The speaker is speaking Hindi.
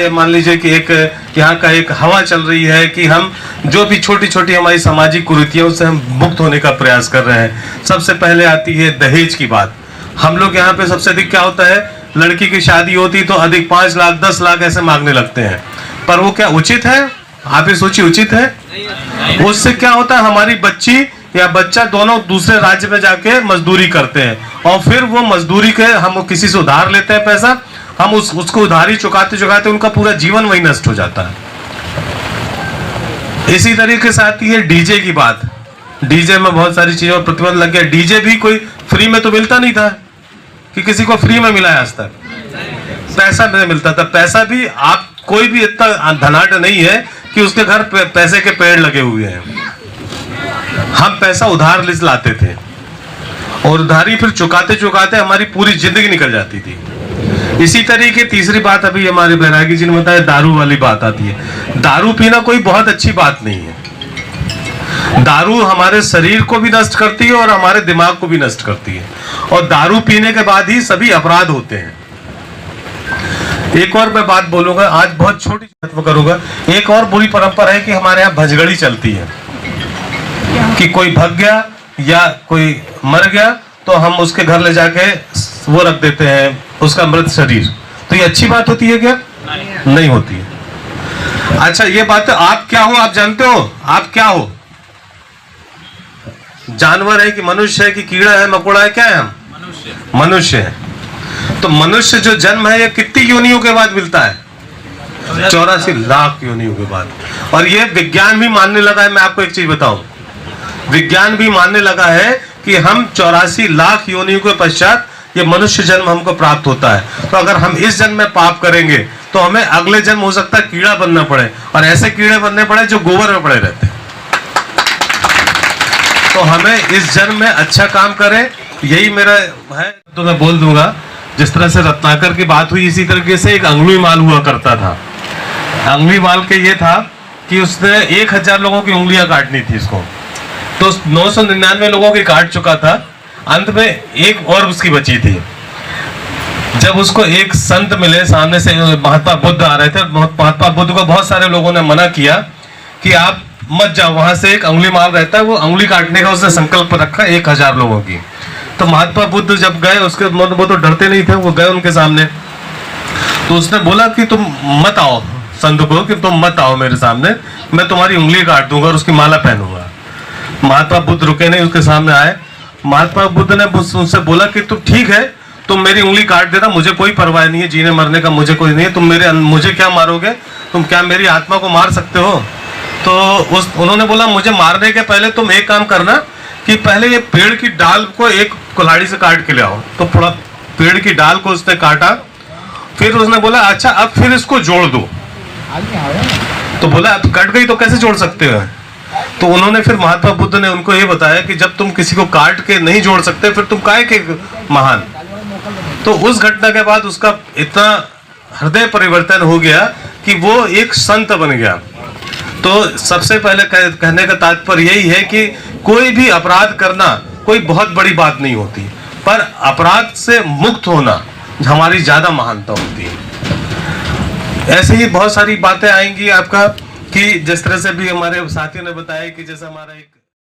ये मान लीजिए कि एक यहाँ का एक हवा चल रही है कि हम जो भी छोटी छोटी हमारी सामाजिक कुरीतियों से हम मुक्त होने का प्रयास कर रहे हैं। सबसे पहले आती है दहेज की बात। हम लोग यहाँ पे सबसे अधिक क्या होता है, लड़की की शादी होती तो अधिक 5 लाख 10 लाख ऐसे मांगने लगते हैं, पर वो क्या उचित है? आप ही सोचिए, उचित है? उससे क्या होता है, हमारी बच्ची या बच्चा दोनों दूसरे राज्य में जाके मजदूरी करते हैं और फिर वो मजदूरी के हम किसी से उधार लेते हैं पैसा, हम उसको उधारी चुकाते चुकाते उनका पूरा जीवन वही नष्ट हो जाता है। इसी तरीके से आती है डीजे की बात। डीजे में बहुत सारी चीजों पर प्रतिबंध लग गया। डीजे भी कोई फ्री में तो मिलता नहीं था कि किसी को फ्री में मिला है, आज तक पैसा नहीं मिलता था। पैसा भी आप कोई भी इतना धनाढ़ नहीं है कि उसके घर पैसे के पेड़ लगे हुए हैं। हम पैसा उधार लाते थे और उधारी फिर चुकाते चुकाते हमारी पूरी जिंदगी निकल जाती थी। इसी तरीके तीसरी बात अभी हमारे बैरागी जी ने बताया, दारू वाली बात आती है। दारू पीना कोई बहुत अच्छी बात नहीं है। दारू हमारे शरीर को भी नष्ट करती है और हमारे दिमाग को भी नष्ट करती है, और दारू पीने के बाद ही सभी अपराध होते हैं। एक और मैं बात बोलूंगा, आज बहुत छोटी बात करूंगा। एक और बुरी परंपरा है कि हमारे यहाँ भजगड़ी चलती है कि कोई भग गया या कोई मर गया तो हम उसके घर ले जाके वो रख देते हैं उसका मृत शरीर। तो ये अच्छी बात होती है क्या? नहीं होती है। अच्छा, ये बात, आप क्या हो? आप जानते हो आप क्या हो? जानवर है कि मनुष्य है कि कीड़ा है मकोड़ा है, क्या है? हम मनुष्य है। तो मनुष्य जो जन्म है ये कितनी योनियों के बाद मिलता है? 84 लाख योनियों के बाद। और ये विज्ञान भी मानने लगा है। मैं आपको एक चीज बताऊं, विज्ञान भी मानने लगा है कि हम 84 लाख योनियों के पश्चात ये मनुष्य जन्म हमको प्राप्त होता है। तो अगर हम इस जन्म में पाप करेंगे तो हमें अगले जन्म हो सकता है कीड़ा बनना पड़े, और ऐसे कीड़े बनने पड़े जो गोबर में पड़े रहते हैं। तो हमें इस जन्म में अच्छा काम करें, यही मेरा है। तो मैं बोल दूंगा, जिस तरह से रत्नाकर की बात हुई, इसी तरीके से एक अंगुली माल हुआ करता था। अंगुली माल के ये था कि उसने 1000 लोगों की उंगलियां काटनी थी इसको, तो 999 लोगों की काट चुका था। अंत में एक और उसकी बची थी। जब उसको एक संत मिले, सामने से महात्मा बुद्ध आ रहे थे। महात्मा बुद्ध को बहुत सारे लोगों ने मना किया कि आप मत जाओ, वहां से एक अंगुली माल रहता है, वो अंगुली काटने का उसने संकल्प रखा 1000 लोगों की। तो महात्मा बुद्ध जब गए, उसके वो तो डरते नहीं थे, वो गए उनके सामने। तो उसने बोला कि तुम मत आओ, संत को कि तुम मत आओ मेरे सामने, मैं तुम्हारी उंगली काट दूंगा और उसकी माला पहनूंगा। महात्मा बुद्ध रुके नहीं, उसके सामने आए। महात्मा बुद्ध ने उनसे बोला कि तुम ठीक है, तुम मेरी उंगली काट देना, मुझे कोई परवाह नहीं है, जीने मरने का मुझे कोई नहीं है। तुम मुझे क्या मारोगे? तुम क्या मेरी आत्मा को मार सकते हो? तो उन्होंने बोला, मुझे मारने के पहले तुम एक काम करना कि पहले ये पेड़ की डाल को एक कुल्हाड़ी से काट के ले आओ। तो थोड़ा पेड़ की डाल को उसने काटा। फिर उसने बोला, अच्छा अब फिर इसको जोड़ दो। तो बोला, अब कट गई तो कैसे जोड़ सकते हो? तो उन्होंने फिर महात्मा बुद्ध ने उनको ये बताया कि जब तुम किसी को काट के नहीं जोड़ सकते, फिर तुम काहे के महान। तो उस घटना के बाद उसका इतना हृदय परिवर्तन हो गया कि वो एक संत बन गया। तो सबसे पहले कहने का तात्पर्य यही है कि कोई भी अपराध करना कोई बहुत बड़ी बात नहीं होती, पर अपराध से मुक्त होना हमारी ज्यादा महानता होती है। ऐसे ही बहुत सारी बातें आएंगी आपका, कि जिस तरह से भी हमारे साथियों ने बताया कि जैसे हमारा एक